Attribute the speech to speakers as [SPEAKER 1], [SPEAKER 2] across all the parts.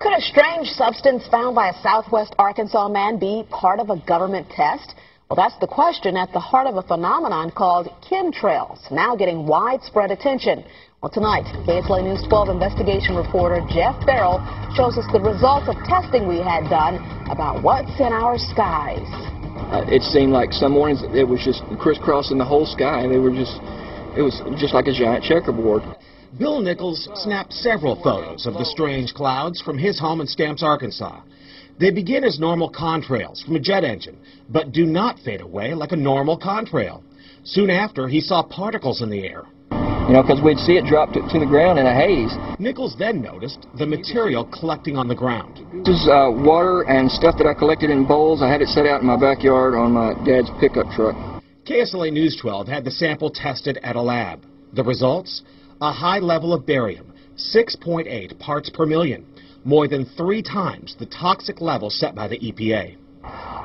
[SPEAKER 1] Could a strange substance found by a southwest Arkansas man be part of a government test? Well, that's the question at the heart of a phenomenon called chemtrails, now getting widespread attention. Well, tonight, KSLA News 12 investigation reporter Jeff Farrell shows us the results of testing we had done about what's in our skies.
[SPEAKER 2] It seemed like some mornings it was just crisscrossing the whole sky. It was just like a giant checkerboard.
[SPEAKER 3] Bill Nichols snapped several photos of the strange clouds from his home in Stamps, Arkansas. They begin as normal contrails from a jet engine, but do not fade away like a normal contrail. Soon after, he saw particles in the air.
[SPEAKER 2] You know, because we'd see it drop to the ground in a haze.
[SPEAKER 3] Nichols then noticed the material collecting on the ground.
[SPEAKER 2] This is water and stuff that I collected in bowls. I had it set out in my backyard on my dad's pickup truck.
[SPEAKER 3] KSLA News 12 had the sample tested at a lab. The results? A high level of barium, 6.8 parts per million, more than 3 times the toxic level set by the EPA.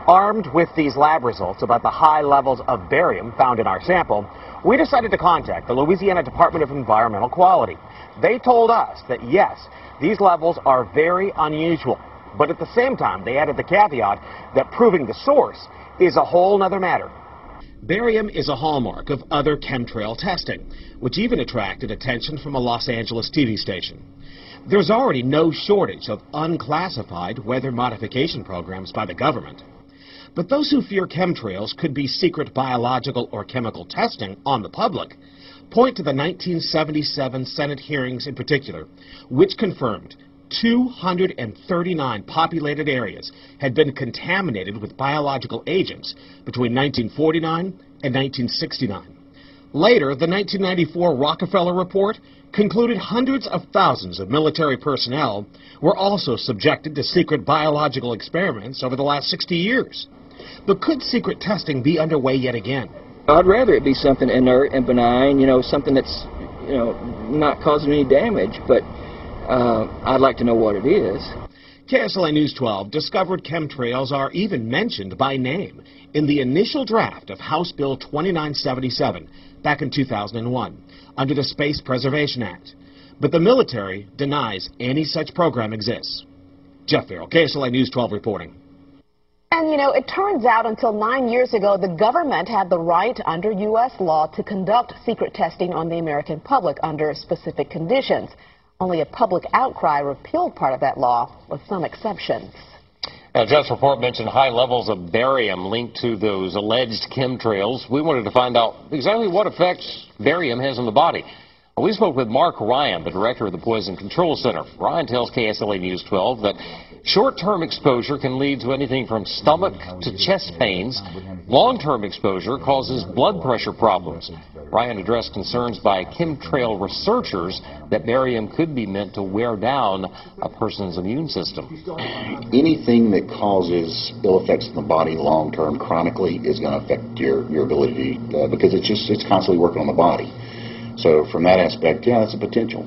[SPEAKER 4] Armed with these lab results about the high levels of barium found in our sample, we decided to contact the Louisiana Department of Environmental Quality. They told us that, yes, these levels are very unusual, but at the same time, they added the caveat that proving the source is a whole nother matter.
[SPEAKER 3] Barium is a hallmark of other chemtrail testing, which even attracted attention from a Los Angeles TV station. There's already no shortage of unclassified weather modification programs by the government. But those who fear chemtrails could be secret biological or chemical testing on the public point to the 1977 Senate hearings in particular, which confirmed 239 populated areas had been contaminated with biological agents between 1949 and 1969. Later, the 1994 Rockefeller Report concluded hundreds of thousands of military personnel were also subjected to secret biological experiments over the last 60 years. But could secret testing be underway yet again?
[SPEAKER 2] I'd rather it be something inert and benign, something that's, not causing any damage, but I'd like to know what it is.
[SPEAKER 3] KSLA News 12 discovered chemtrails are even mentioned by name in the initial draft of House Bill 2977 back in 2001 under the Space Preservation Act. But the military denies any such program exists. Jeff Farrell, KSLA News 12 reporting.
[SPEAKER 1] And, it turns out until 9 years ago, the government had the right under U.S. law to conduct secret testing on the American public under specific conditions. Only a public outcry repealed part of that law, with some exceptions.
[SPEAKER 5] Now, Jeff's report mentioned high levels of barium linked to those alleged chemtrails. We wanted to find out exactly what effects barium has on the body. We spoke with Mark Ryan, the director of the Poison Control Center. Ryan tells KSLA News 12 that short-term exposure can lead to anything from stomach to chest pains. Long-term exposure causes blood pressure problems. Ryan addressed concerns by chemtrail researchers that barium could be meant to wear down a person's immune system.
[SPEAKER 6] Anything that causes ill effects in the body long-term, chronically, is going to affect your ability because it's constantly working on the body. So from that aspect, yeah, that's a potential.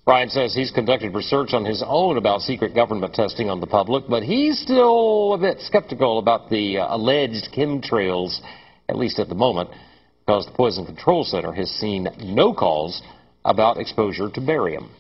[SPEAKER 5] Ryan says he's conducted research on his own about secret government testing on the public, but he's still a bit skeptical about the alleged chemtrails, at least at the moment, because the Poison Control Center has seen no calls about exposure to barium.